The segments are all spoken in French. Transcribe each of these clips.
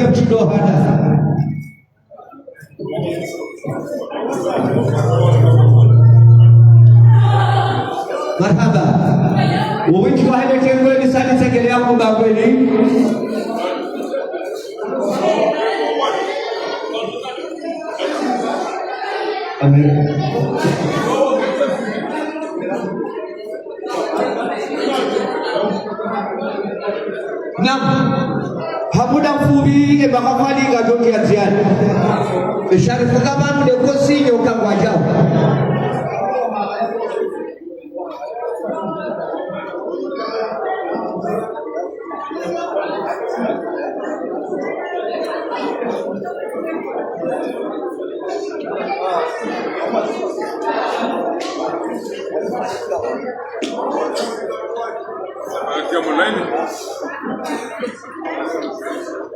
mtindo hada. Marhaba. Uwingi wa hile kengwe ni sani tegele ya kumba kweli. Amen. Nam hamuda mfubi e bakafali gajoki atiani sharifu kama mde kosi nyoka wajao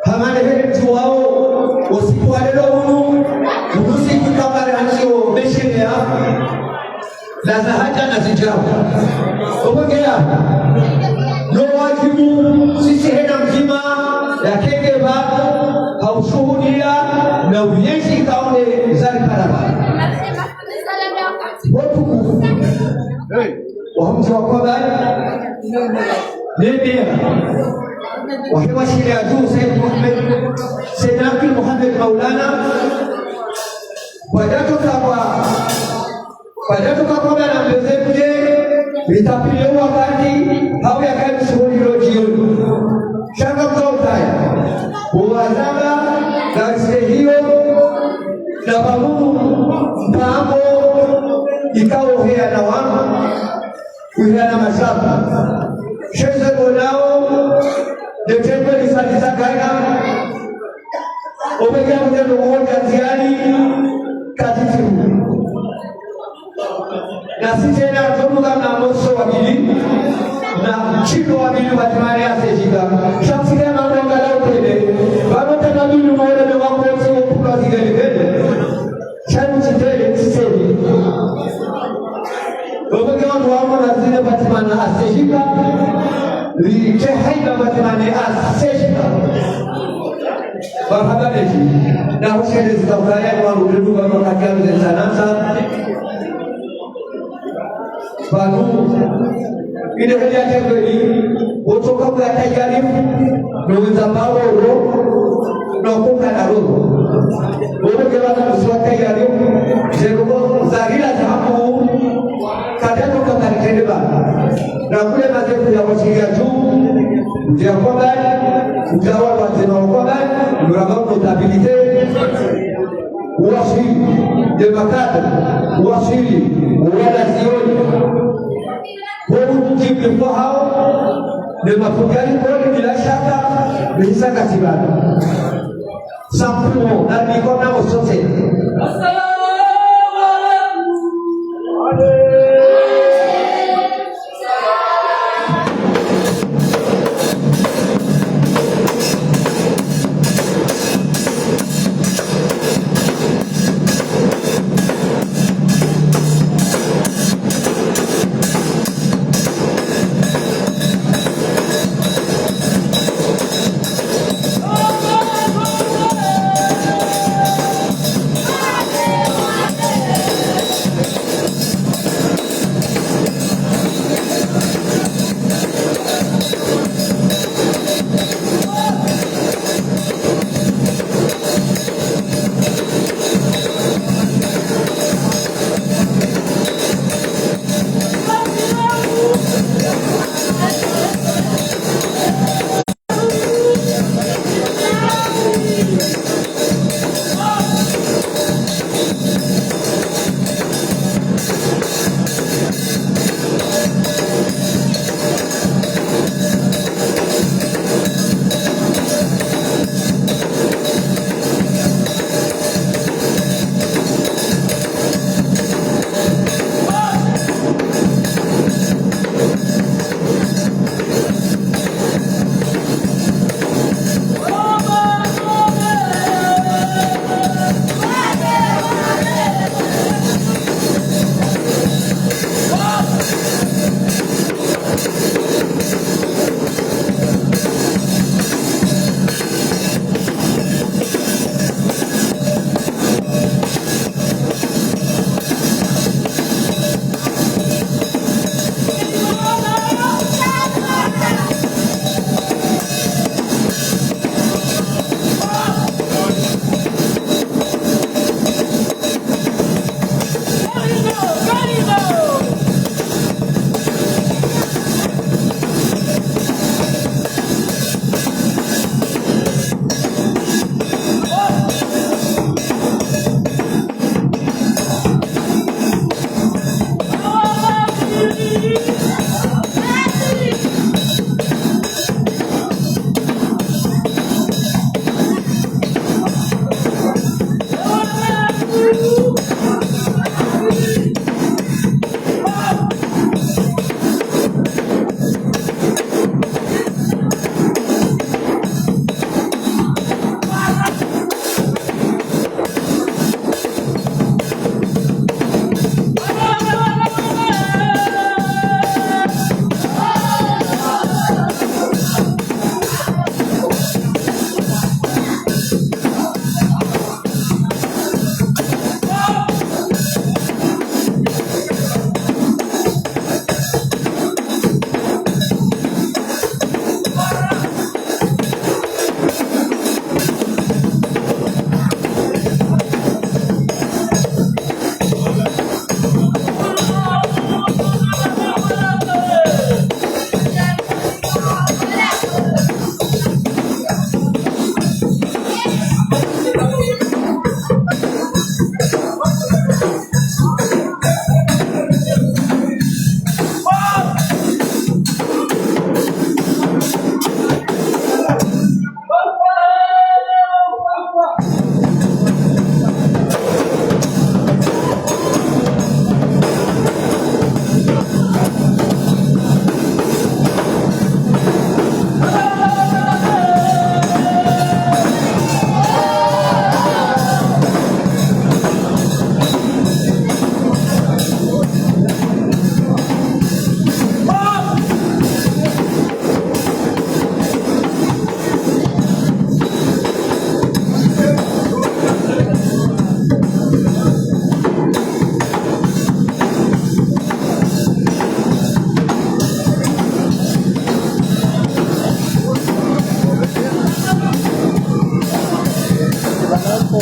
hamane heri tuwao usiku wa leo usiku kama rancho meshenia la zahaja na zijao obogea no wajibu sisi hena mzima ya kenge bako haushuhudia na uyeshi kaone zari paraba wotukufu wahamzi wakoba nendea وهو شيعته سيد محمد سيدنا محمد مولانا wajatoka kwa na mzee litapiliwa wakati au yakati shughuli jioni shanga mtautaya uwazanga na hiyo na babu mambo ikao hea na wana kuhea na mashamba sheze bonao Detembe lisaliza gaina Omega mtendo mmoja njiani katifu na sisi tena tunuka na moso wabili na chino wabili batimani asejika shamsikia na mwanga lao tele bado tena bili mwele na wakosi wapuka zigeli gele chani chitele tiseli Omega watu wamo na zile batimani asejika Lichehaiba batimani aseshika Bahabaneji na ushede zitafaya kwa uredu wa makakia mzensanansa Banu Ine hali ya tebeli Otoka kwa tayari Nweza mawa uro Nokuka na roho Oto kewa na uswa tayari Zerubo zahila zahamu Kadeto kakarikendeba na kule mazefu ya washiria juu Udia kwa ukawa wazema kwa Nurabao notabilite Uwasili Demakata Uwasili Uwala zioni Kwa mjibli kwa hao Demafukari kwa bila shaka Nihisa katibana Sampumo na nikona usote Nah,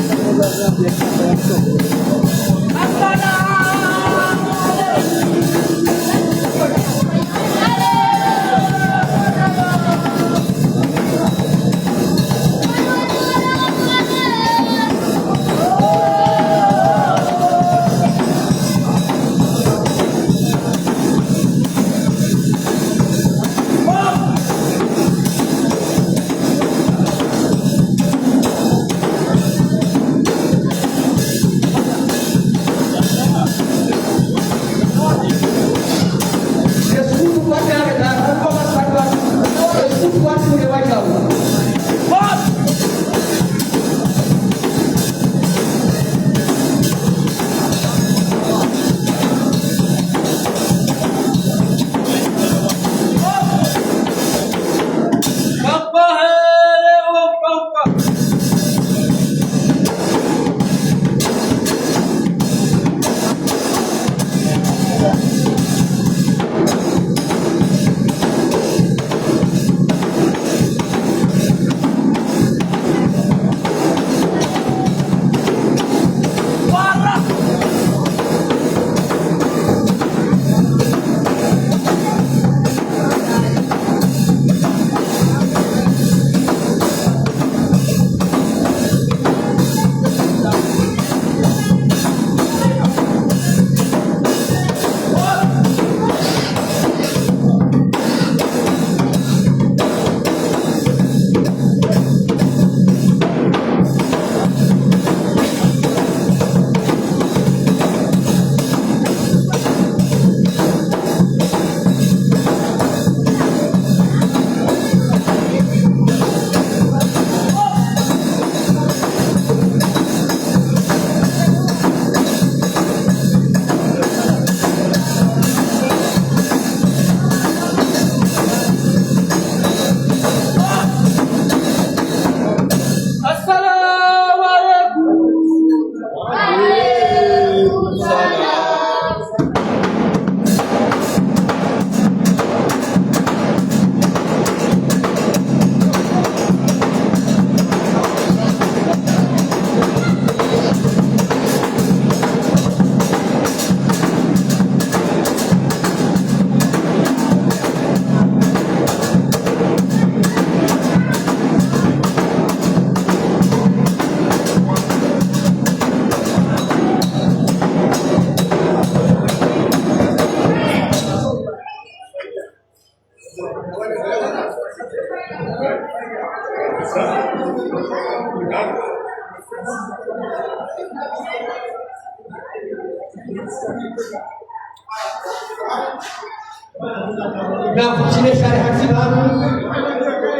sini syariat Islam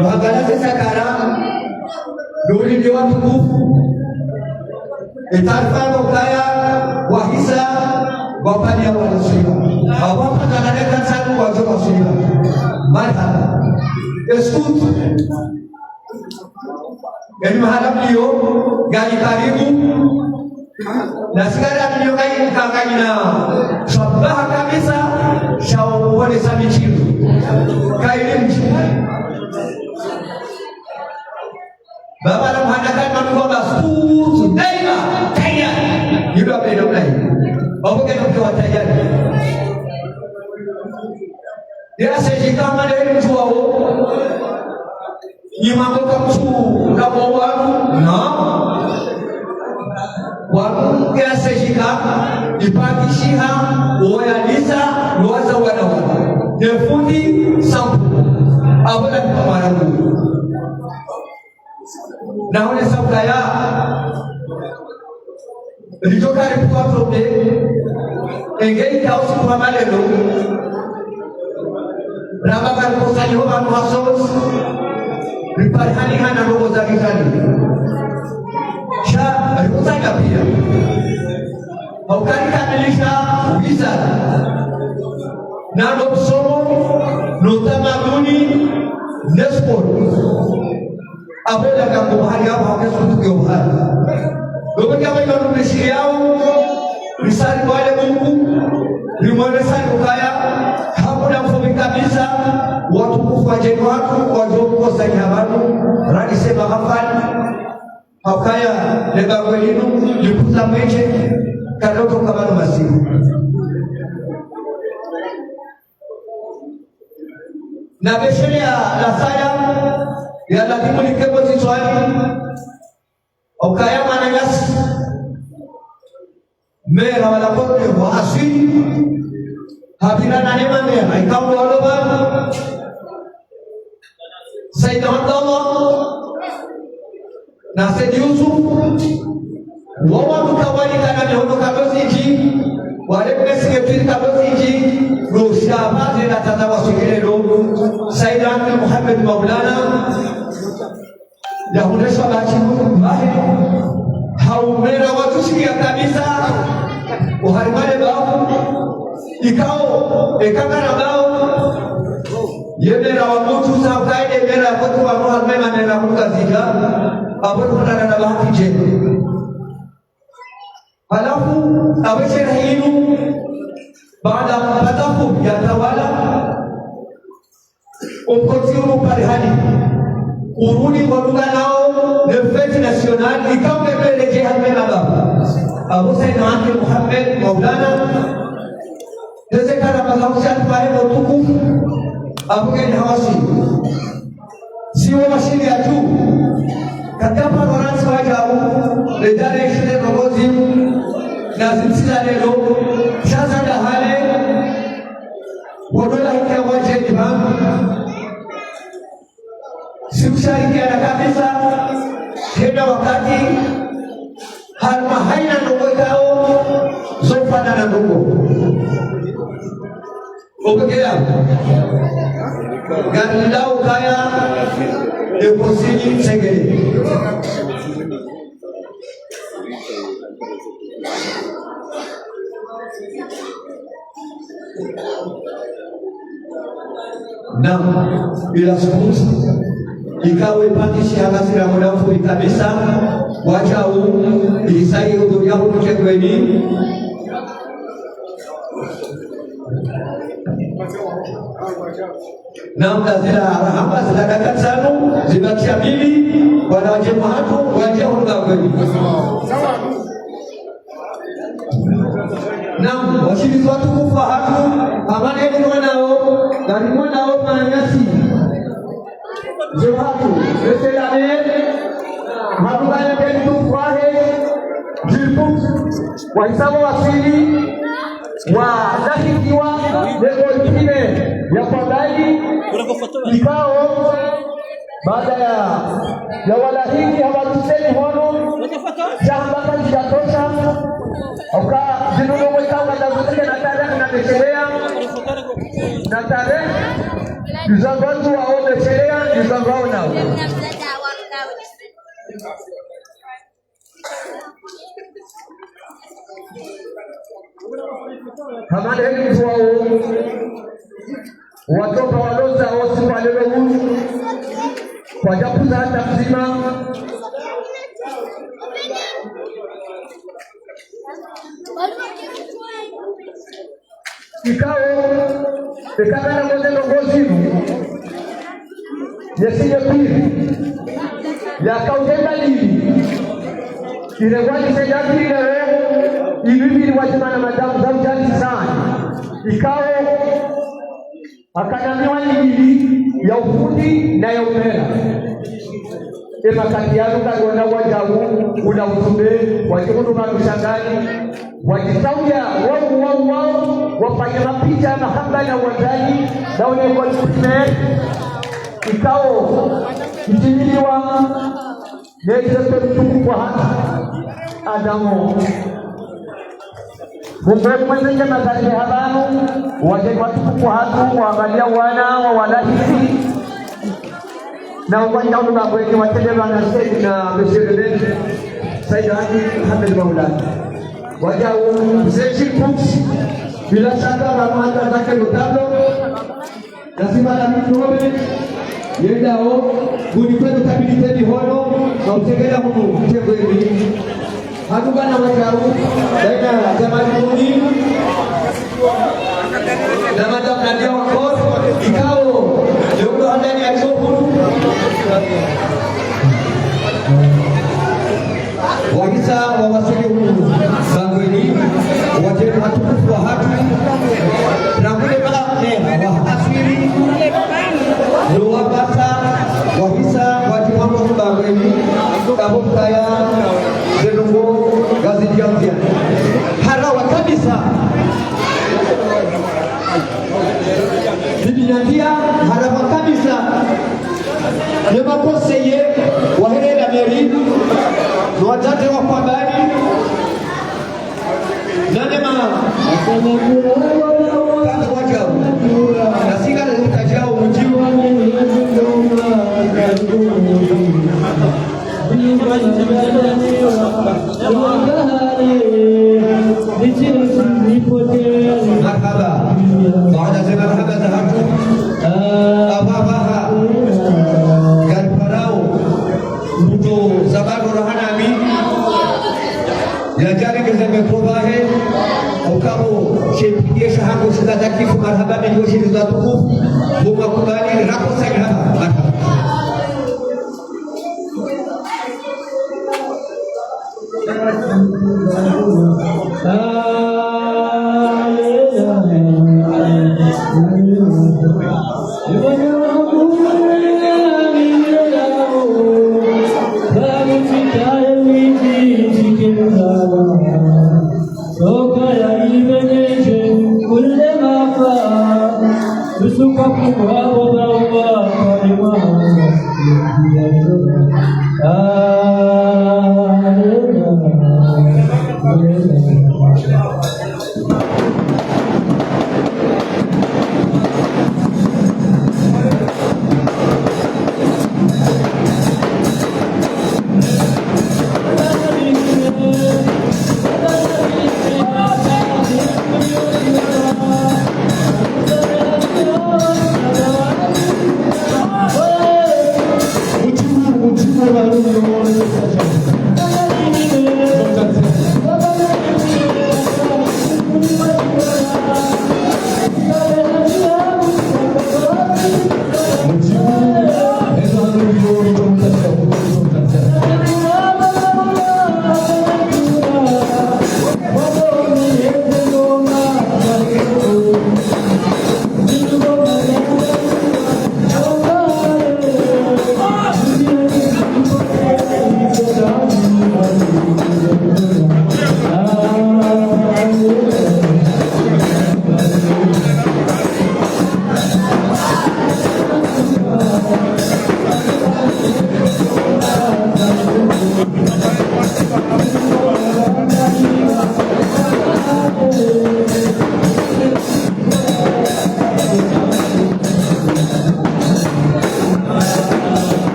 bahagana sekarang dulu dewan tubuh itarfa wakaya wahisa wapania walasriba awapa kanadakan satu wajib wasriba marhaba escuta yani mahalam liyo gani karibu na sekarang liyo kakaknya sabah kabisa shau wale sami chiru kairim baba lam hadakan manusia basut daima kaya yuda beda lain babu kan kwa tayar dia sejika mana ilmu suau imam kamsu kabawan na waru dia sejika dipakishiha wayalisa luaza wanawa defundi sampu abadan pamaramu na wale sabkaya rijoka ripua probe engei kausi kwa malelo raba karposani ho anu hasos riparhani hana rogo zakikani sha ripusanga pia haukari kamilisha visa na somo nutamaduni nesport abola kama bahari hapo hakesutuke bahari dogo kama yonu meshiriao risali wale Mungu limonesa kaya hapo na mfomi kabisa watukufu wa jeni watu wajokuwa zaidi habari rani sema hafani hakaya le bagwelino lipuza meche kadoto kama masiku na beshele ya lasaya ya lakimu likebo ziswali okaya mananyas mera wala kote wa asili habira nane mera ikamu waloba Sayyid Abdullah na Sayyid Yusuf wawa tukawali kana mihono kabosiji wale pesi kepiri kabosiji rushaba zina tata wasikilelo Sayyid Ahmed Muhammad Maulana ya hunesha bachimu bahe haumera watusikia kabisa uharimale bao ikao ekangana bao yemera wa mtu saukaide mera watu wa roho mema nena mukazika hapo tunataka na bahati njema halafu awesha hilo baada patafu ya tawala ukotiru parihani urudi kwa lugha nao le fête nationale ikawa mbele jihad mema baba Abu Sayyid Ahmed Muhammad Maulana Dese kana mazaushati pahe tukufu Abugeni hawasi siwa mashini ya juu katika paransi wajabu ledare shule rogozi na zimsila lelo shaza dahale wadola hiki ya waje dibangu sikushariki ya kabisa kenda wakati halma haina ndogo kao zofana na ndogo Okegea Ganilao kaya Deposini segere Nam bila sebut ikawe pandisi hagasira mudafu itabisa wajau isai untuk yang ini namna zila hamba ziladakat sanu zibakisha mbili wanawaje mahatu waje hungagweni nam washiriki watu kufahatu amane ni mwanao na ni mwanao mananyasi zohatu meselane hatugane kentu wahe jilpuk wahisabu wasili wa dahikiwa lego ingine ya fadhili ikao baada ya walahiki hawatuseni hono shambaka jatosha oka zinuno mwekanga dazuteke na tarehe na beshelea na tarehe kizangatu wao beshelea kizangao nao Hamada hili wao watoka waloza osi kwa lelo huu kwa japuza hata mzima ikao tekana moze nongozi yesiye pili ya kaujenda lili ilewani sejati ile ilibidi wajimana madamu za ujali sana ikao akanamiwa nyingili ya ufundi na ya umera ema kati ya luka wana wajabu una utumbe wajimundu manushangani wajitauja wao wafanya mapicha ya mahamba na uwanjani na uneko tume ikao itimiliwa nejeto mtuku kwa hata Adamu Kumbuka mwenye mazali habanu waje watukufu hatu waangalia wana wa walahisi na uwanja unu mabweki watendeba na sedi na meshirele Sayyid Ahmed Muhammad Maulana waja mzechi kuksi bila shaka ramata zake lutalo nasima na mitume yendao gunipendo kabiliteni hono na utegela hunu mtego hivi Hatugana wajaru baina jamani muni na madam Nadia Wakor ikao jogo handani ya chokuru wahisa wawasili Bangweni wajeni hatukufu wa hatu na kule bala wahasiri luwabata wahisa wajimambo Bangweni kabukaya zenungo gazi jamzia harawa kabisa Dibinyandia harawa kabisa Nema konseye wahere la meri Nwajate wa kwambani Nanema Kata wajau Nasika na utajao mjiwa Marhaba Baada se marhaba zahatu Ababaha Garparao Buto Zabado Rahanami Yajari kezeme probahe Ukabo Shepiye shahamu Sidadakifu marhaba Menyoshi rizatuku Buma kubali Rako sagrada Marhaba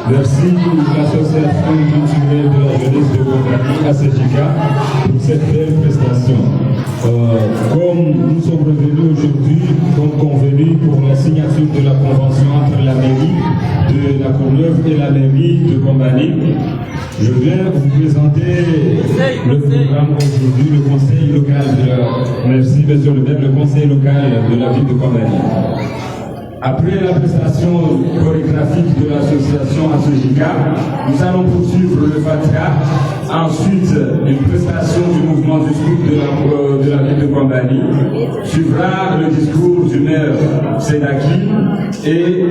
Merci l'association culturelle de la jeunesse de Compagnie ACJK pour cette belle prestation. Comme nous sommes revenus aujourd'hui, comme convenu pour la signature de la convention entre la mairie de La Courneuve et la mairie de Compagnie, je viens vous présenter le programme aujourd'hui, le conseil local merci monsieur le maire, le conseil local de la ville de Compagnie. Après la prestation chorégraphique de l'association ACJK, nous allons poursuivre le FATCA. Ensuite, une prestation du mouvement du scout de la ville de Compagnie. Suivra le discours du maire Sédaki et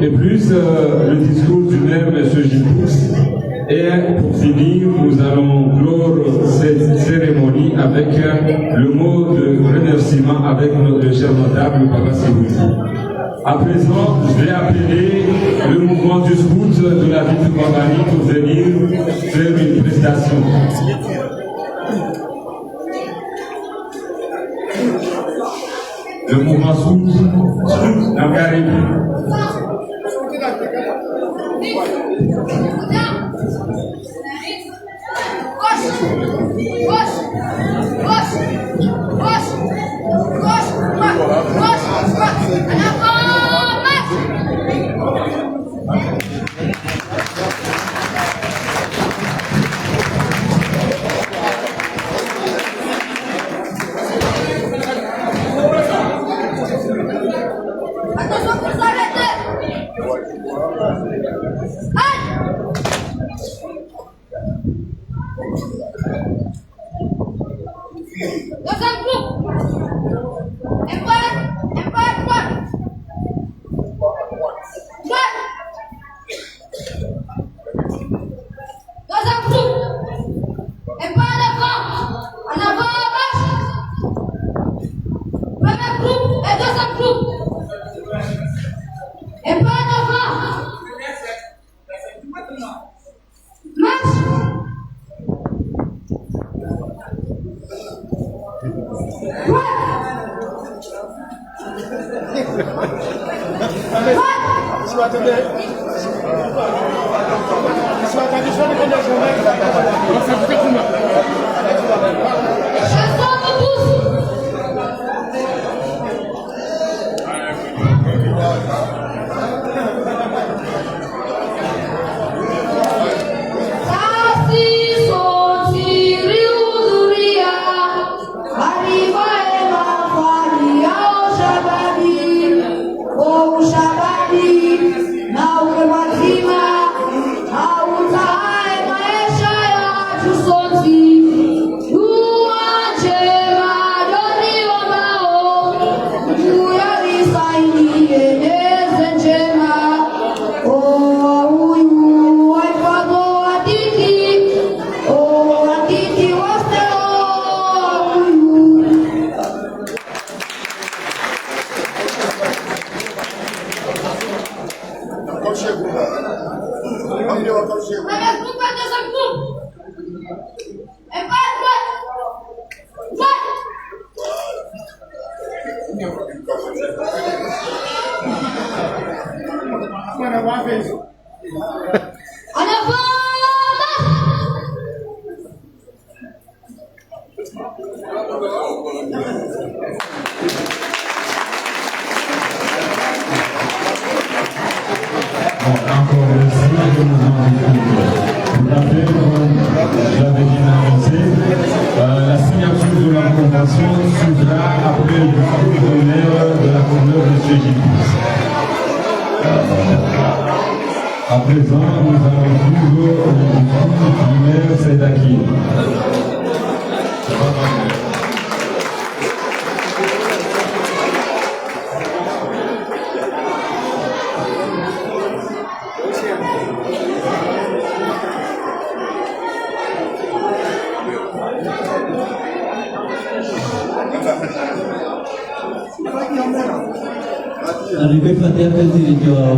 plus le discours du maire M. Gipous. Et pour finir, nous allons clore cette cérémonie avec le mot de remerciement avec notre cher notable Papa Sibouti. À présent, je vais appeler le mouvement du scout de la ville de Compagnie pour venir faire une prestation. Le mouvement scout dans Caraïbes. Attendez, À présent, nous allons suivre le maire Sedaki. Arrivei a ter a direito ao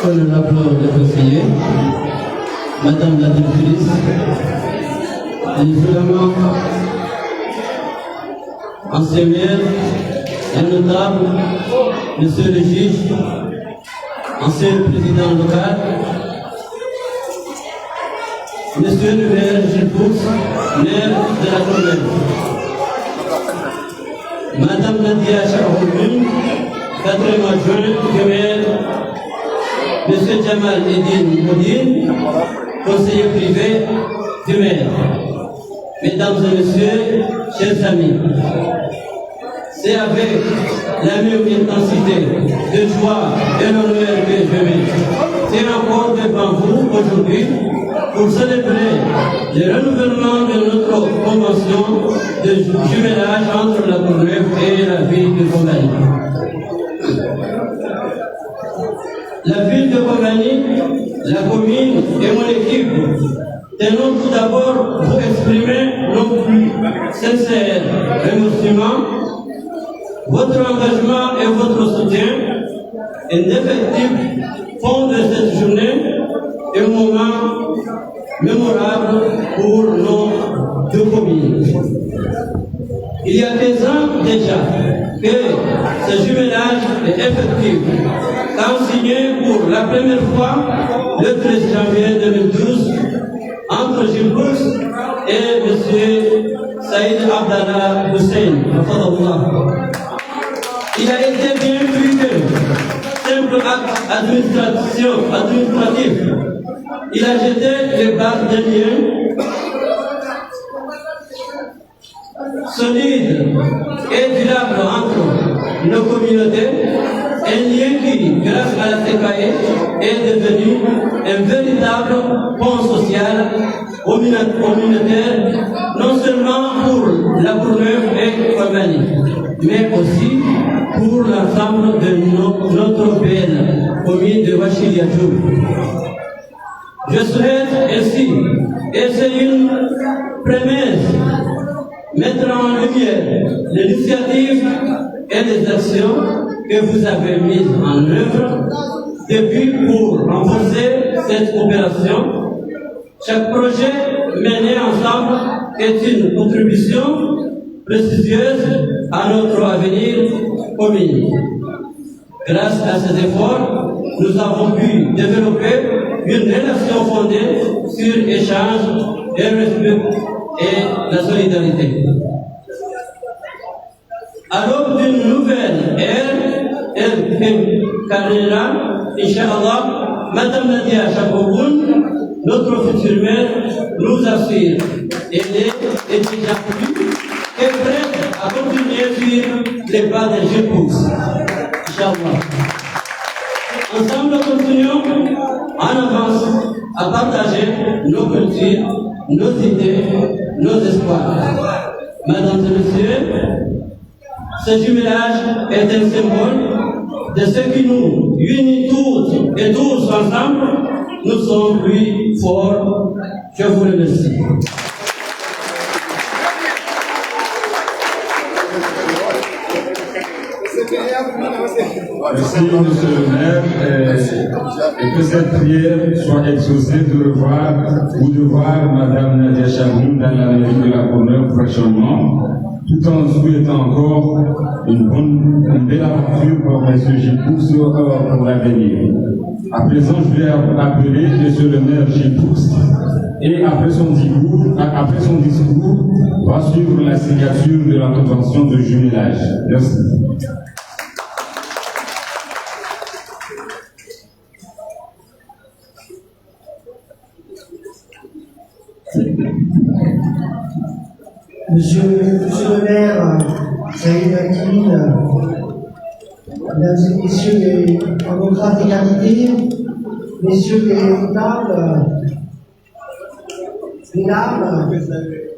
Honorable conseiller, Madame la directrice, évidemment, ancien maire, un notable, monsieur le juge, ancien président local, monsieur le maire Gilles Fuchs, maire de la commune, Madame Nadia Charoun, 4e adjoint du maire, monsieur Jamal Edine Moudine, conseiller privé du maire. Mesdames et messieurs, chers amis, c'est avec la même intensité de joie et l'honneur que je me tiens encore devant vous aujourd'hui pour célébrer le renouvellement de notre convention de jumelage entre la Courneuve et la ville de Kongani. La ville de Kongani, la commune et mon équipe tenons tout d'abord pour exprimer nos plus sincères remerciements, votre engagement et votre soutien, indéfectible, font de cette journée un moment mémorable pour nos deux communes. Il y a 15 ans déjà que ce jumelage est effectif, quand signé pour la première fois le 13 janvier 2012 entre Gilles Fuchs et M. Saïd Abdallah Hussein. Il a été bien plus que simple acte administratif. Il a jeté les bases d'un lien solide et durable entre nos communautés, un lien qui, grâce à la TKE, est devenu un véritable pont social communautaire, non seulement pour la Courneuve et Kongani, mais aussi pour l'ensemble de notre belle commune de Wachiliadjou. Je souhaite ainsi, et c'est une promesse, mettre en lumière l'initiative et les actions que vous avez mises en œuvre depuis pour renforcer cette opération. Chaque projet mené ensemble est une contribution prestigieuse à notre avenir commun. Grâce à ces efforts, nous avons pu développer une relation fondée sur l'échange et le respect et la solidarité. À l'aube d'une nouvelle ère, carrière, Inch'Allah, Madame Nadia Chakoboun, notre future maire, nous assure. Elle est déjà plus et prête à continuer sur les pas de Gilles Fuchs. Inch'Allah. Ensemble, nous continuons en avance à partager nos cultures, nos idées, nos espoirs. Mesdames et messieurs, ce jumelage est un symbole de ce qui nous unit toutes et tous ensemble, nous sommes plus forts. Je vous remercie. Merci, monsieur le maire, et que cette prière soit exaucée de voir Madame Nadia Chaboun dans la mairie de la Courneuve prochainement, tout en souhaitant encore une belle aventure pour M. Gipoux pour l'avenir. À présent, je vais appeler monsieur le maire Gipoux, et après son discours, va suivre la signature de la convention de jumelage. Merci. Monsieur le maire, Saïd Hakim, mesdames et messieurs les démocrates d'égalité, messieurs les dames,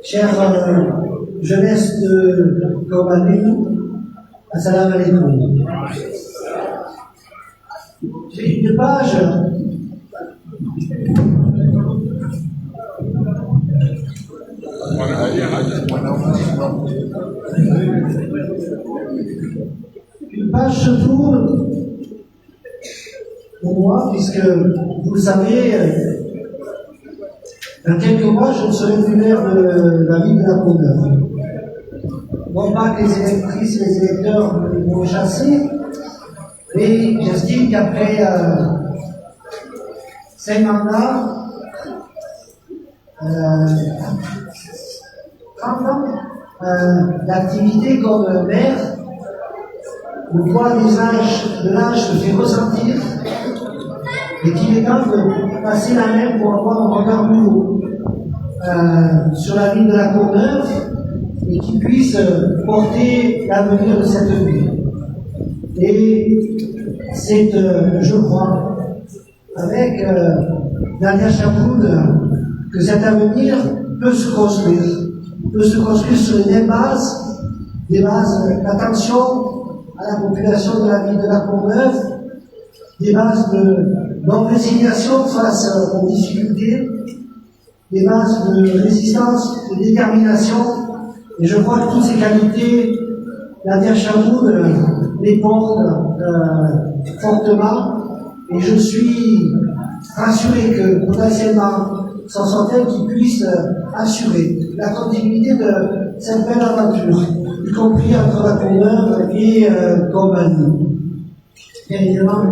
chère jeunesse de Korbani, assalamu alaikum. J'ai une page se tourne pour moi, puisque vous le savez, dans quelques mois, je ne serai plus maire de la ville de la Courneuve. Non pas que les électrices et les électeurs m'ont chassé, mais j'estime qu'après 5 mandats, 30 ans d'activité comme maire, le poids de l'âge me fait ressentir et qu'il est temps de passer la main pour avoir un regard nouveau sur la ville de la Courneuve et qui puisse porter l'avenir de cette ville. Et c'est, je crois, avec Nadia Chaboun que cet avenir peut se construire sur des bases d'attention à la population de la ville de la Courneuve, des bases de non-résignation face aux difficultés, des bases de résistance, de détermination, et je crois que toutes ces qualités, Nadia Chaboun les porte fortement, et je suis rassuré que potentiellement, ce sont elles qui puissent assurer la continuité de cette belle aventure, y compris entre la Courneuve et Corbani. Bien évidemment,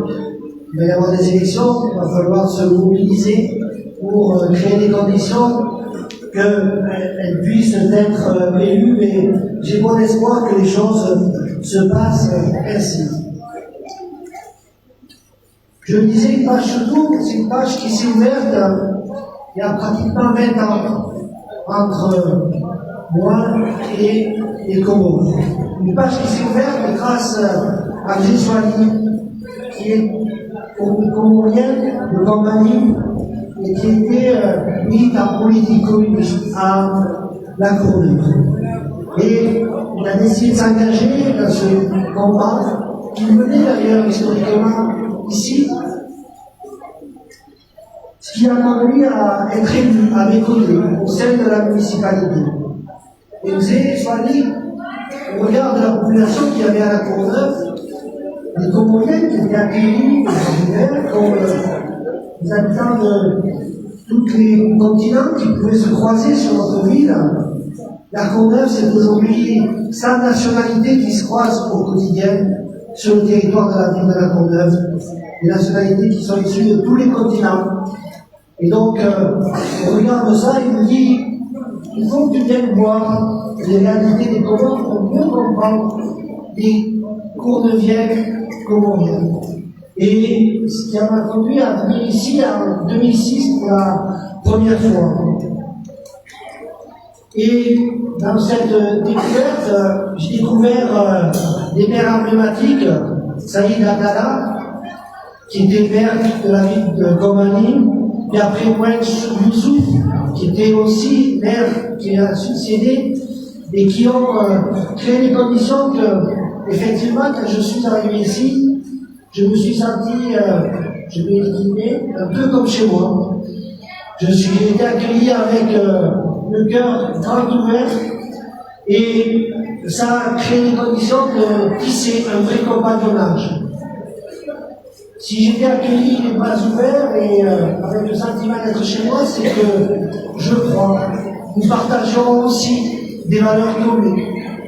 il va y avoir des élections, il va falloir se mobiliser pour créer des conditions qu'elles puissent être élues, mais j'ai bon espoir que les choses se passent ainsi. Je disais une page surtout, c'est une page qui s'est ouverte il y a pratiquement 20 ans entre moi et les Comores. Une page qui s'est ouverte grâce à Giswali, qui est comorienne de Corbani et qui était militante politique communiste à la Courneuve. Et il a décidé de s'engager dans ce combat qu'il menait d'ailleurs historiquement ici, ce qui a conduit à être élu à mes côtés au sein de la municipalité. Et vous avez choisi, au regard de la population qu'il y avait à la Courneuve, les Comoriens qui étaient accueillis, comme les habitants de tous les continents qui pouvaient se croiser sur notre ville. La Courneuve, c'est aujourd'hui 100 nationalités qui se croisent au quotidien sur le territoire de la ville de la Courneuve. Des nationalités qui sont issues de tous les continents. Et donc, au regard de ça, il me dit, il faut que tu viennes voir les réalités des Comores pour mieux comprendre les Courneuviens comoriens. Et ce qui m'a conduit à venir ici en 2006 pour la première fois. Et dans cette découverte, j'ai découvert des maires emblématiques, Saïd Abdallah, qui était maire de la ville de Corbani, et après Moued Youssouf, qui était aussi maire, qui a succédé, et qui ont créé les conditions que, effectivement, quand je suis arrivé ici, je me suis senti, je vais dire, un peu comme chez moi. J'ai été accueilli avec le cœur grand ouvert et ça a créé les conditions de tisser un vrai compagnonnage. Si j'étais accueilli les bras ouverts et avec le sentiment d'être chez moi, c'est que je crois, nous partageons aussi des valeurs communes,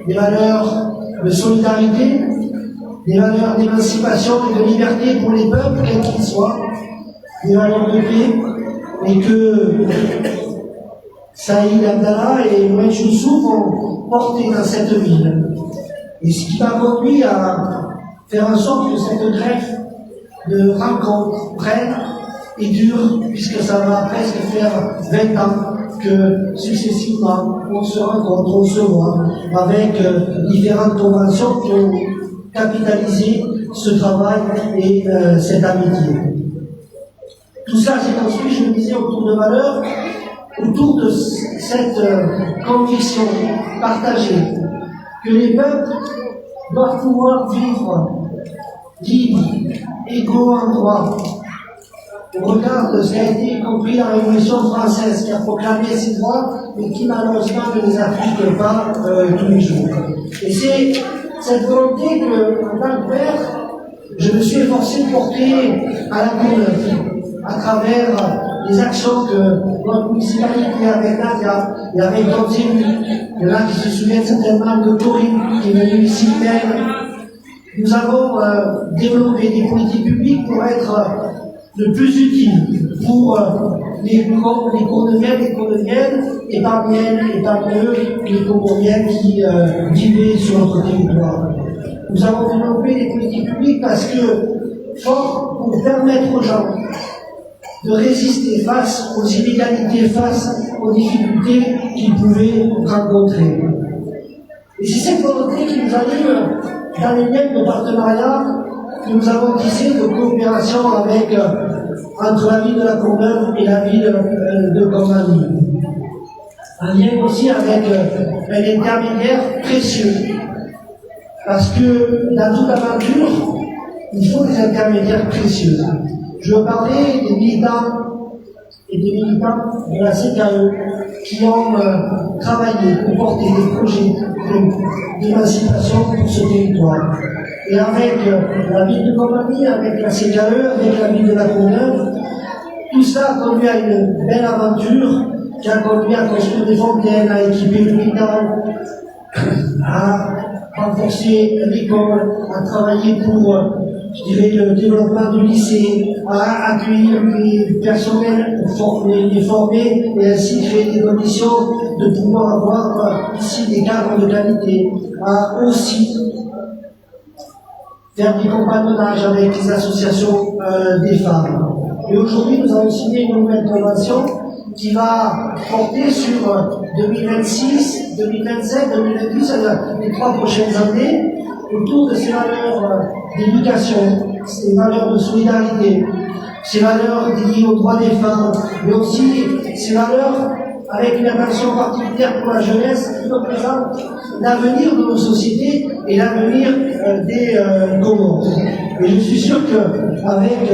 des valeurs de solidarité, des valeurs d'émancipation et de liberté pour les peuples, quels qu'ils soient, des valeurs de paix, et que Saïd Abdallah et Mohamed Youssouf ont porté dans cette ville. Et ce qui m'a conduit à faire en sorte que cette greffe de rencontres prenne et dure, puisque ça va presque faire 20 ans que successivement on se rencontre, on se voit, avec différentes conventions qui ont capitalisé ce travail et cette amitié. Tout ça s'est construit, je le disais, autour de valeurs, autour de cette conviction partagée que les peuples doivent pouvoir vivre libres, égaux en droit. On regarde ce qui a été compris dans la Révolution française, qui a proclamé ses droits, mais qui malheureusement ne les applique pas tous les jours. Et c'est cette volonté que, en tant que père, je me suis efforcé de porter à la Courneuve, à travers les actions que notre municipalité avec Nadia et avec d'autres élus, il y en a qui se souviennent certainement de Corinne, qui est venue ici même. Nous avons développé des politiques publiques pour être le plus utile pour les Courneuviennes et parmi elles et parmi eux les Comoriennes qui vivaient sur notre territoire. Nous avons développé des politiques publiques parce que, fort pour permettre aux gens de résister face aux inégalités, face aux difficultés qu'ils pouvaient rencontrer. Et c'est cette volonté qui nous anime dans les liens de partenariat que nous avons tissé de coopération avec, entre la ville de la Courneuve et la ville de Combani. Un lien aussi avec un intermédiaire précieux. Parce que dans toute aventure, il faut des intermédiaires précieux. Je veux parler des militants et des militants de la CKE qui ont travaillé pour porter des projets d'émancipation pour ce territoire. Et avec la ville de Combani, avec la CKE, avec la ville de la Courneuve, tout ça a conduit à une belle aventure qui a conduit à construire des fontaines, à équiper l'hôpital, à renforcer l'école, à travailler pour, je dirais, le développement du lycée, à accueillir les personnels, les former et ainsi créer des conditions de pouvoir avoir ici des cadres de qualité, à aussi faire des compagnonnages avec les associations des femmes. Et aujourd'hui, nous avons signé une nouvelle convention qui va porter sur 2026, 2027, 2028, les 3 prochaines années, autour de ces valeurs d'éducation, ces valeurs de solidarité, ces valeurs liées aux droits des femmes, mais aussi ces valeurs avec une attention particulière pour la jeunesse qui représente l'avenir de nos sociétés et l'avenir des Comores. Et je suis sûr qu'avec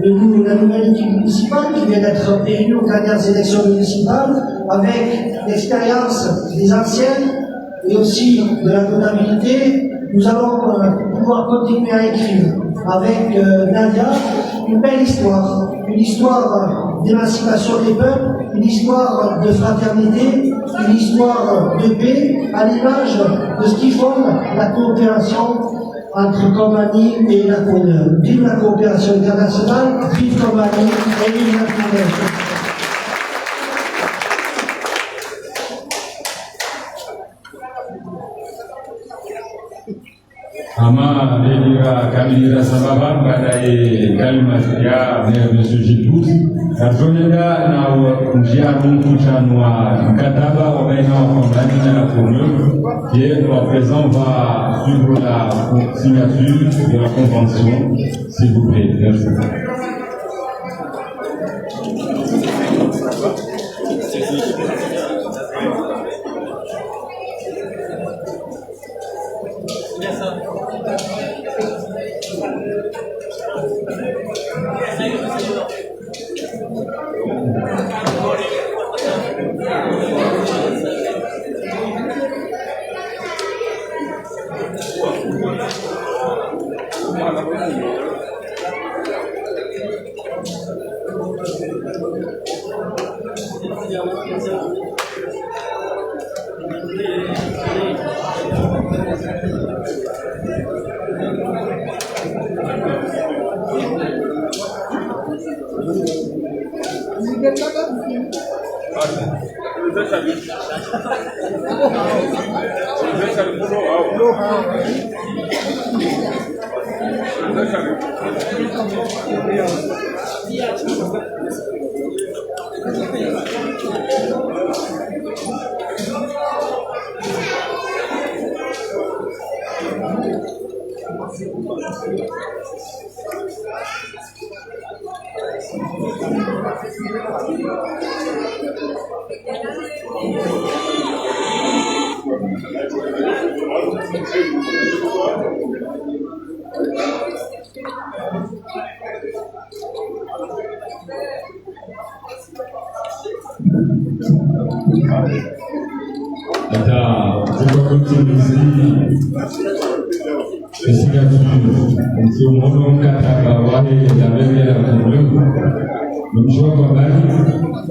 la nouvelle équipe municipale qui vient d'être élue aux dernières élections municipales, avec l'expérience des anciennes et aussi de la comptabilité, nous allons pouvoir continuer à écrire avec Nadia une belle histoire, une histoire d'émancipation des peuples, une histoire de fraternité, une histoire de paix, à l'image de ce qui fonde la coopération entre Combani et la Courneuve. Vive la coopération internationale, vive Combani et vive la Courneuve. Ama Elira Kamilira Sababa baadaye kalimat ya Monsieur Gilles Katoneda na njia mkutano wa mkataba wa baina wa Combani na la Courneuve qui à présent va suivre la signature de la convention, s'il vous plaît. Merci.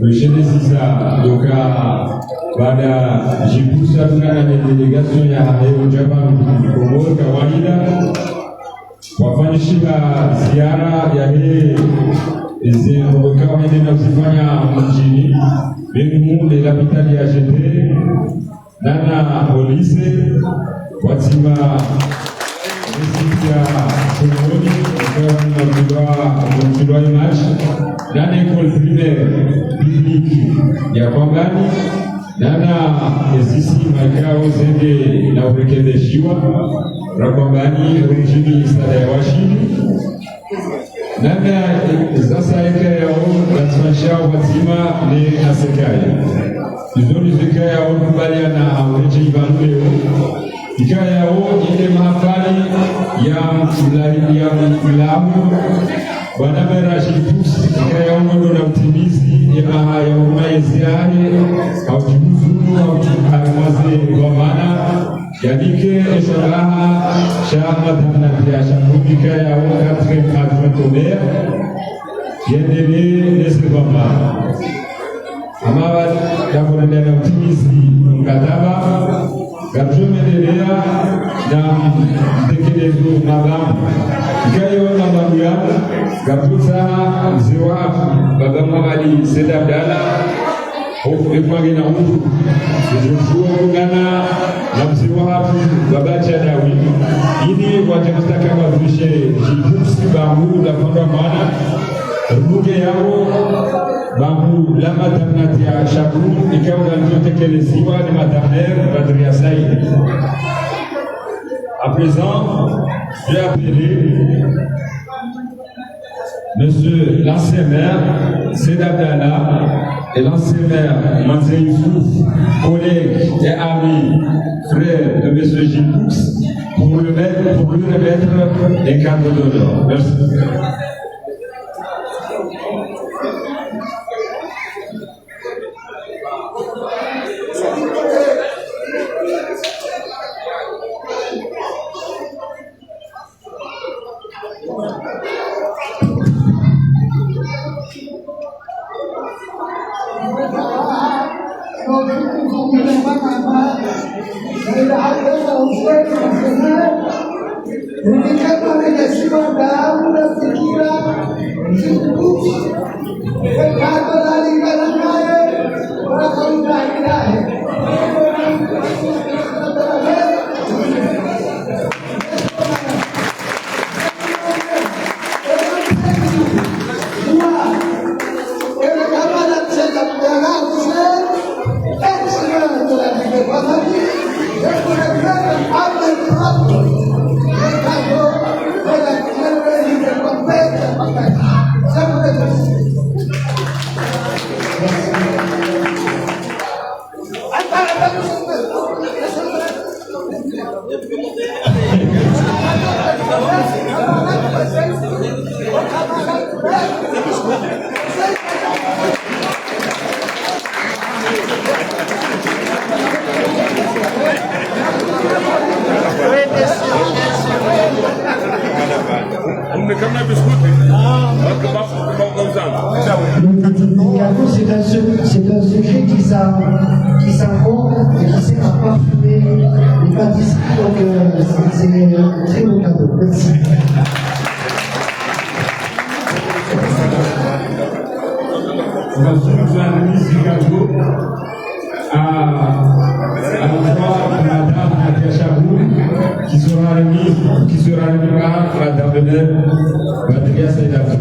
Le Genesis baada jibusa na delegation ya Japan Komoro kawaida wafanyishika ziara ya hii kawaida na kufanya mjini Bengu de capitale ya GT nana polisi watima ya Komoro kwa mtidwa match nana école primaire publique ya Kwangani nana sisi makao zende na urekebishiwa Rakwangani mjini sada ya Washini nana sasa yake yao katika watima ni asekaya izoni zikaya yao kubali na aureje ibanleo ikaya yao ile mahafali ya mlamu wanamera shipus ikaya yao ndo na utimizi ya maezi yake au kibuzuru au kibuzuru kwa maana yadike esalaha shama dhamna ya shambudika ya wakati kadri yendele nesibamba amawa yakorendea na utimizi mkataba gatumendelea na mtekelezo madhamu ikayo na mabuya gatuza mzewa baba mwali Seda Abdalla Ekwage na utu Joshua Kugana na mzewa hapu baba Chadawi ini wajakutaka wavishe jibusi bambu la pandwa maana ruge yao bambu la maternité ya Shabu ikawa niliotekeleziwa ni maternelle Badria Saïd. À présent, je vais appeler Monsieur l'ancien maire Seda Abdalla et l'ancien maire Manzé Youssouf, collègue et ami, frère de Monsieur Jiboux, pour lui remettre les cadres d'honneur. Merci. Kama biskuti, watu basi kwa Bientôt, c'est un secret qui s'invente et qui sert à parfumer les pâtisseries. Donc, c'est un très beau cadeau. Merci. On va suivre la remise du cadeau à la fois Madame Nadia Chabou, qui sera remis par la dame de l'air, Badria Saïdatou.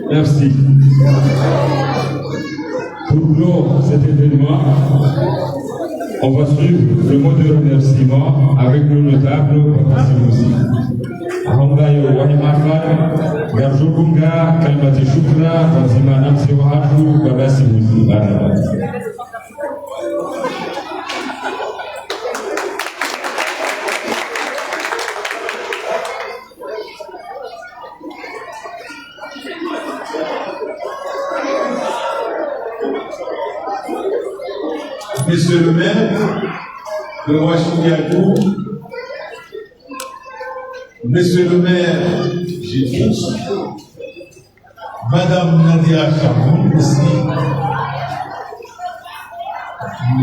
Merci. Pour clore cet événement, on va suivre le mot de remerciement avec nos notables aussi. Ahongayo Wahimarman, Garjokunga, Kalmati Shukra, Fazima Namsi Wahatu, Babasi Musi. Monsieur le maire de Ouachiliadou, Monsieur le maire Gétous, Madame Nadia Chabou aussi,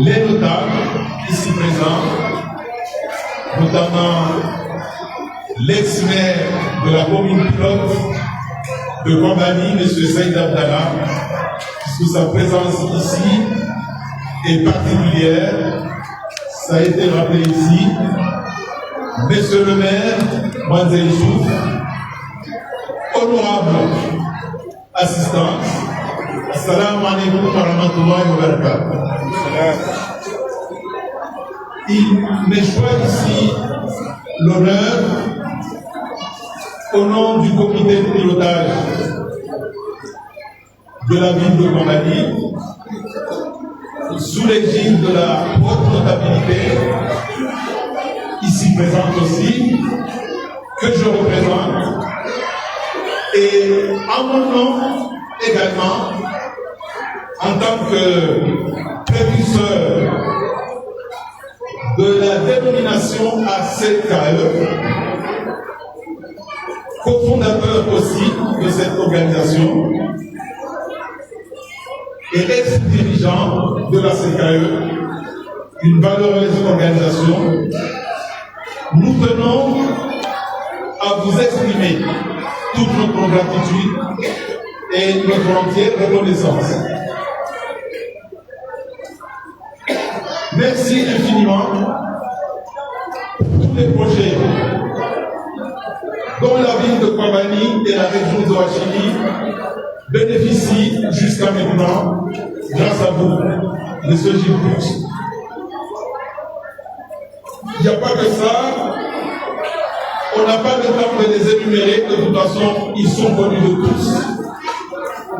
les notables ici présents, notamment l'ex-maire de la commune pilote de Kombani, M. Saïd Abdallah, sous sa présence ici est particulière, ça a été rappelé ici. Monsieur le maire, Mademoiselle Chouf, honorable assistante, assalamu alaikum wa rahmatullahi wa barakatuh. Il m'échoit ici l'honneur, au nom du comité de pilotage de la ville de Kombani, sous l'égide de la haute notabilité, ici présente aussi, que je représente, et en mon nom également, en tant que précurseur de la dénomination ACKE, cofondateur aussi de cette organisation, et ex-dirigeant de la CKE, une valeureuse organisation, nous tenons à vous exprimer toute notre gratitude et notre entière reconnaissance. Merci infiniment pour tous les projets dont la ville de Kombani et la région de Ouachili bénéficient jusqu'à maintenant grâce à vous, M. Gilles. Il n'y a pas que ça, on n'a pas le temps de les énumérer, de toute façon, ils sont connus de tous.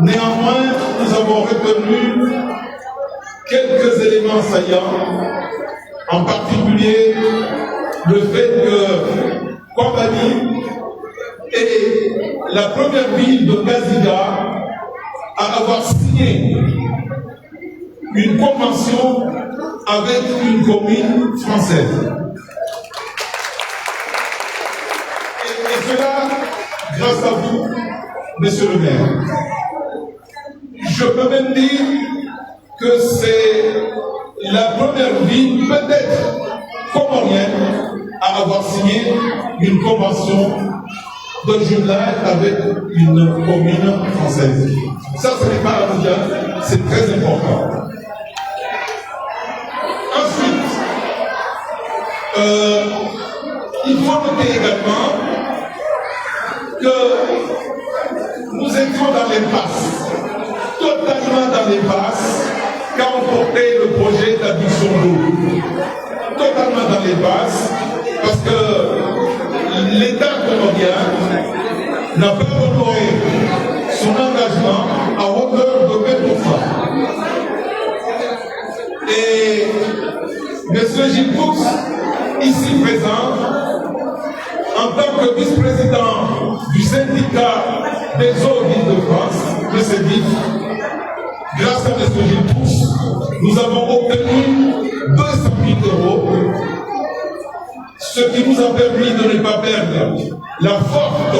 Néanmoins, nous avons retenu quelques éléments saillants, en particulier le fait que Kombani est la première ville de Gaziga à avoir signé une convention avec une commune française. Et cela, grâce à vous, monsieur le maire. Je peux même dire que c'est la première ville, peut-être comorienne, à avoir signé une convention de jumelage avec une commune française. Ça, ce n'est pas anodin, c'est très important. Ensuite, il faut noter également que nous étions dans l'impasse, totalement dans l'impasse, quand on portait le projet d'adduction d'eau. Totalement dans l'impasse, parce que l'État colombien n'a pas honoré son engagement à hauteur de 20%. Et M. Gilles Poux, ici présent, en tant que vice-président du syndicat réseau d'Île-de-France, le CEDIF, grâce à M. Gilles Pousse, nous avons obtenu 200 000 €, ce qui nous a permis de ne pas perdre la forte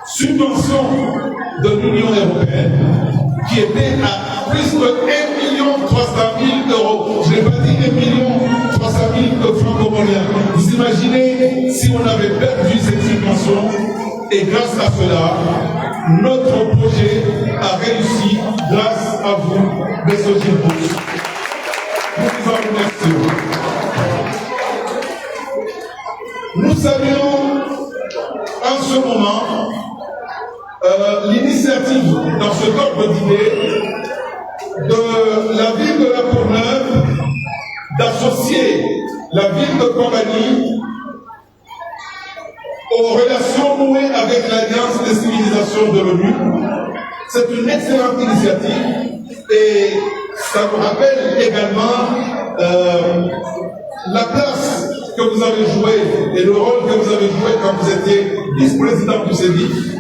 subvention de l'Union européenne, qui était à plus de 1 300 000 €. Je n'ai pas dit 1 300 000 francs comoriens. Vous imaginez si on avait perdu cette subvention, et grâce à cela, notre projet a réussi grâce à vous, M. Gilles Pousse. Nous vous en remercions. Nous saluons en ce moment l'initiative dans ce ordre d'idées de la ville de La Courneuve d'associer la ville de Combani aux relations nouées avec l'Alliance des civilisations de l'ONU. C'est une excellente initiative et ça nous rappelle également la place que vous avez jouée et le rôle que vous avez joué quand vous étiez vice-président du CEDIF.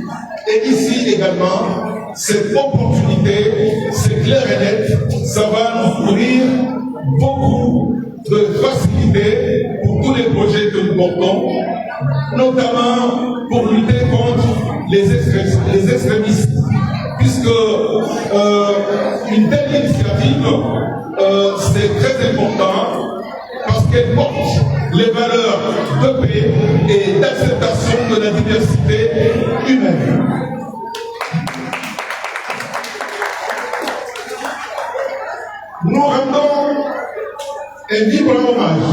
Et ici également, cette opportunité, c'est clair et net, ça va nous fournir beaucoup de facilité pour tous les projets que nous portons, notamment pour lutter contre les extrémistes, puisque une telle initiative, c'est très important parce qu'elle porte les valeurs de paix et d'acceptation de la diversité humaine. Nous rendons un vibrant hommage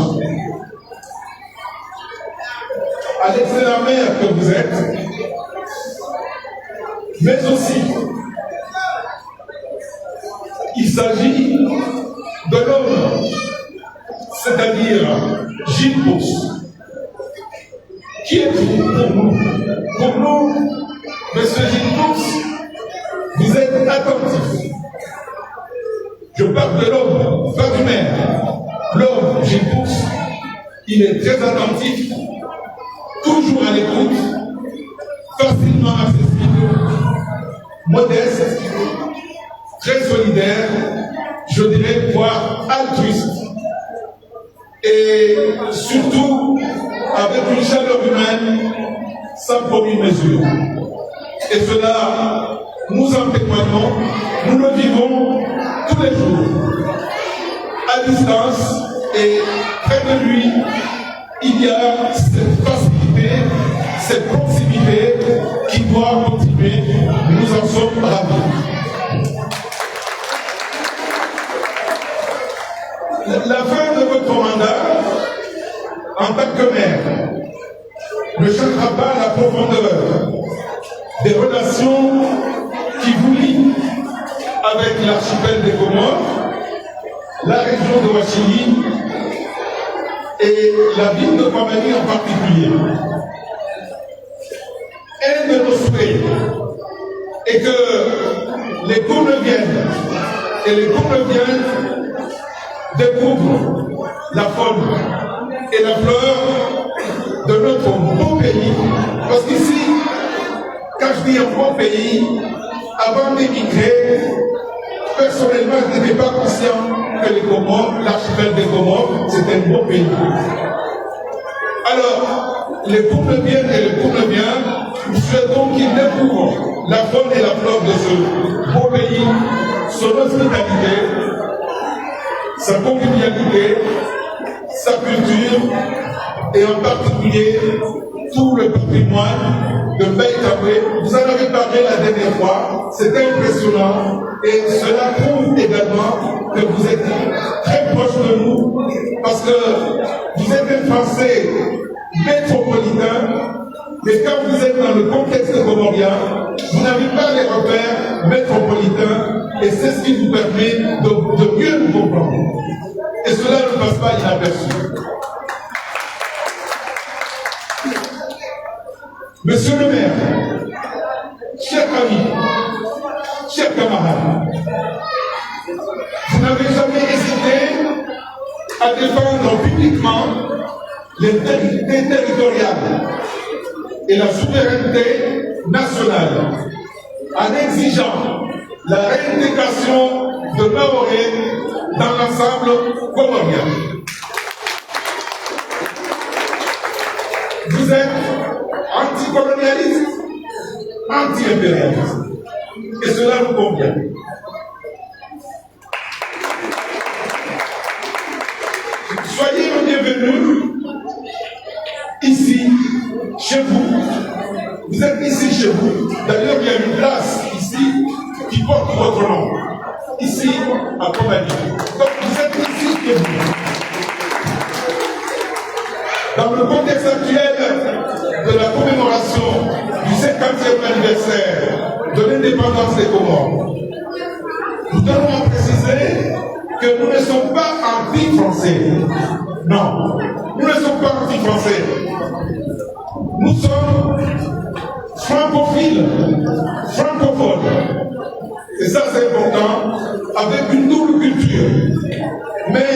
à l'excellent maire que vous êtes, mais aussi il s'agit de l'homme, c'est-à-dire Gilles Pousse. Qui êtes-vous pour nous? Pour nous, M. Gilles Pousse, vous êtes attentif. Je parle de l'homme, pas du maire. L'homme, Gilles Pousse, il est très attentif, toujours à l'écoute, facilement accessible, modeste, très solidaire, je dirais, voire altruiste. Et surtout, avec une chaleur humaine sans commune mesure. Et cela, nous en témoignons, nous le vivons tous les jours. À distance et près de lui, il y a cette facilité, cette proximité qui doit continuer. Nous en sommes ravis. La fin de votre mandat, en tant que maire, ne changera pas la profondeur des relations qui vous lient avec l'archipel des Comores, la région de Ouachili et la ville de Combani en particulier. Un de nos souhaits est que les Courneviennes et les Courneviens découvrent la faune et la fleur de notre beau pays. Parce qu'ici, quand je dis un beau pays, avant d'émigrer, personnellement, je n'étais pas conscient que les Comores, l'archipel des Comores, c'était un beau pays. Alors, les Courneviennes et les Courneviens, nous souhaitons qu'ils découvrent la faune et la flore de ce beau pays, son hospitalité, sa convivialité, sa culture, et en particulier tout le patrimoine de Baïkabé. Vous en avez parlé la dernière fois, c'était impressionnant, et cela prouve également que vous êtes très proche de nous, parce que vous êtes un Français métropolitain, mais quand vous êtes dans le contexte comorien, vous n'avez pas les repères métropolitains, et c'est ce qui vous permet de mieux nous comprendre. Et cela ne passe pas inaperçu. Monsieur le maire, chers amis, chers camarades, vous n'avez jamais hésité à défendre publiquement l'intégrité territoriale et la souveraineté nationale. en exigeant la réintégration de Maoré dans l'ensemble comorien. Vous êtes anticolonialiste, anti-impérialiste. Et cela vous convient. Soyez le bienvenu ici, chez vous. Vous êtes ici chez vous. D'ailleurs, il y a une place ici qui porte votre nom. Ici, à Compagnie. Donc, vous êtes ici chez vous. Dans le contexte actuel de la commémoration du 50e anniversaire de l'indépendance des Comores, nous devons préciser que nous ne sommes pas anti-français. Non, nous ne sommes pas anti-français. Nous sommes francophiles, francophones. Et ça, c'est important, avec une double culture. Mais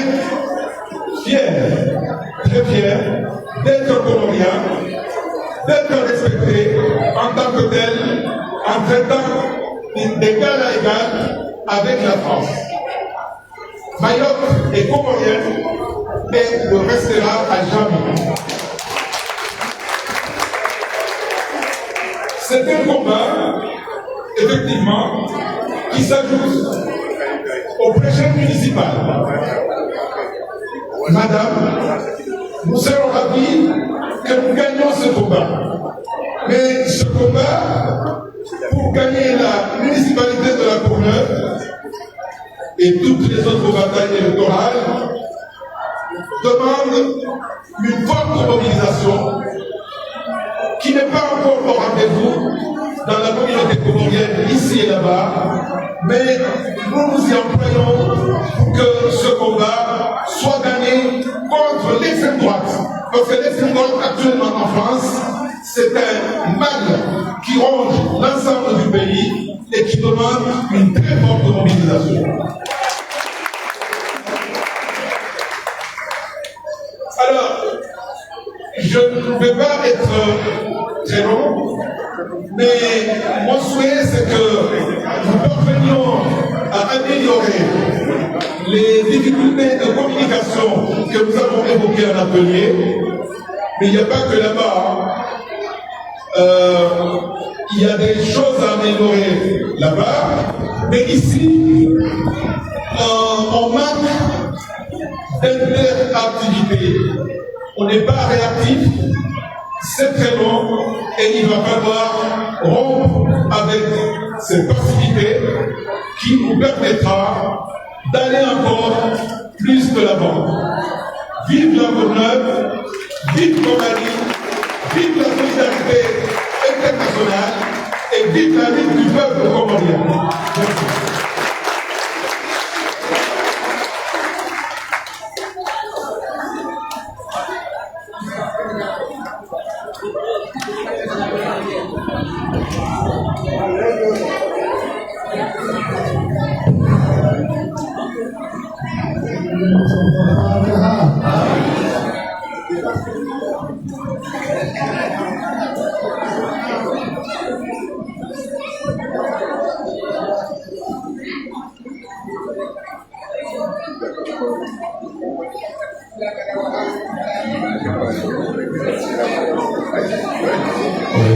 fiers, très fiers, d'être comoriens, d'être respectés en tant que tels, en traitant d'égal à égal avec la France. Mayotte est comorienne et le restera à jamais. C'est un combat, effectivement, qui s'ajoute aux prochaines municipales. Madame, nous serons ravis que nous gagnions ce combat. Mais ce combat, pour gagner la municipalité de la Courneuve et toutes les autres batailles électorales, demande une forte mobilisation qui n'est pas encore au rendez-vous dans la communauté comorienne ici et là-bas, mais nous nous y employons pour que ce combat soit gagné contre l'extrême droite. Parce que l'extrême droite actuellement en France, c'est un mal qui ronge l'ensemble du pays et qui demande une très forte mobilisation. Alors, je ne vais pas être très long, mais mon souhait c'est que nous parvenions à améliorer les difficultés de communication que nous avons évoquées en atelier. Mais il n'y a pas que là-bas. Il y a des choses à améliorer là-bas. Mais ici, on manque d'interactivité. On n'est pas réactif. C'est très long et il va falloir rompre avec cette passivité qui nous permettra d'aller encore plus de l'avant. Vive la Courneuve, vive Compagnie, vive la solidarité internationale et vive la lutte du peuple comorien. Merci.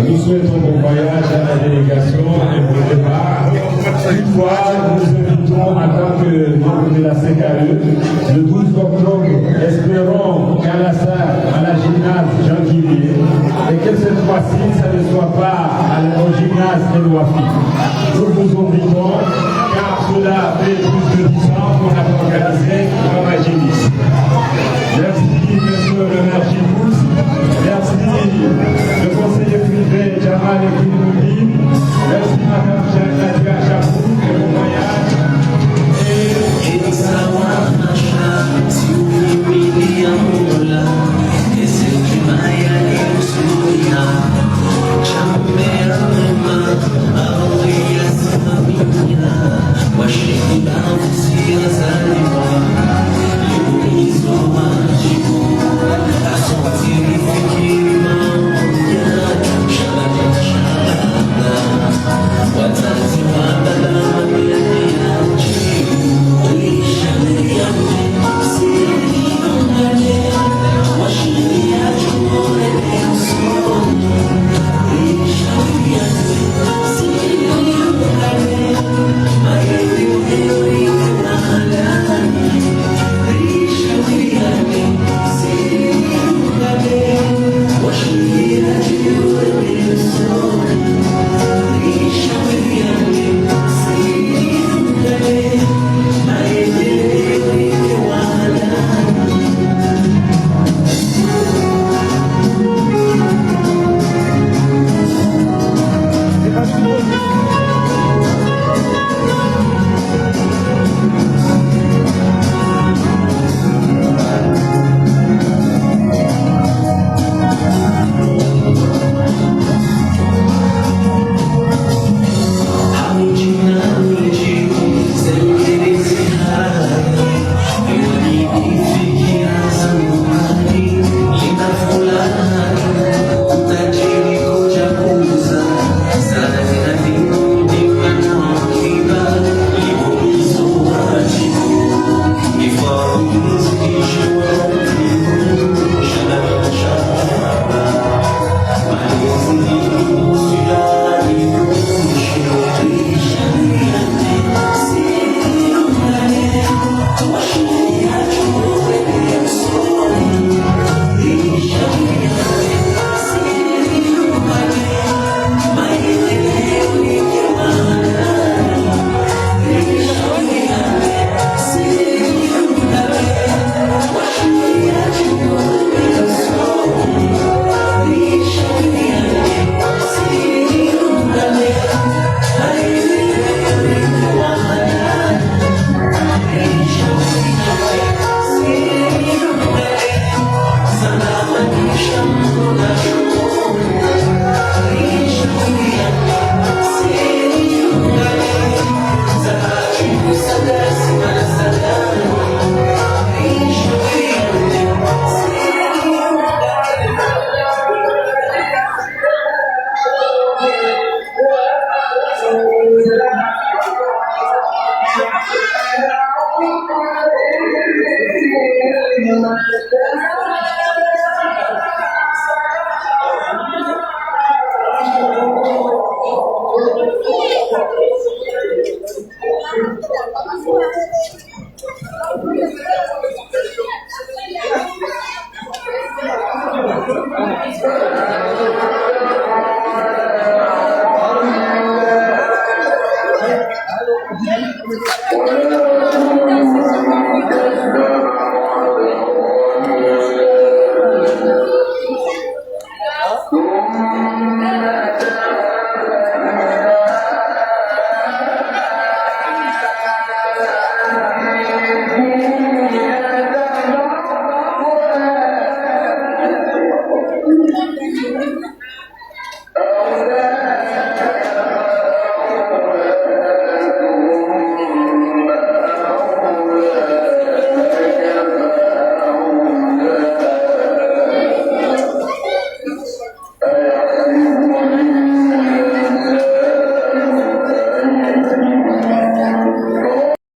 Nous souhaitons bon voyage à la délégation et bon départ. Toutefois, nous invitons en tant que membre de la CKE le 12 octobre, espérons qu'à la gymnase Jean Quillier et que cette fois-ci, ça ne soit pas au gymnase El Wafi. Nous vous invitons car cela fait plus de 10 ans qu'on a organisé comme agiliste. Merci, monsieur le maire Gibous. Merci, le conseiller privé Jamal Ekounoudi. Merci, madame Nadia Chapou, et bon voyage. What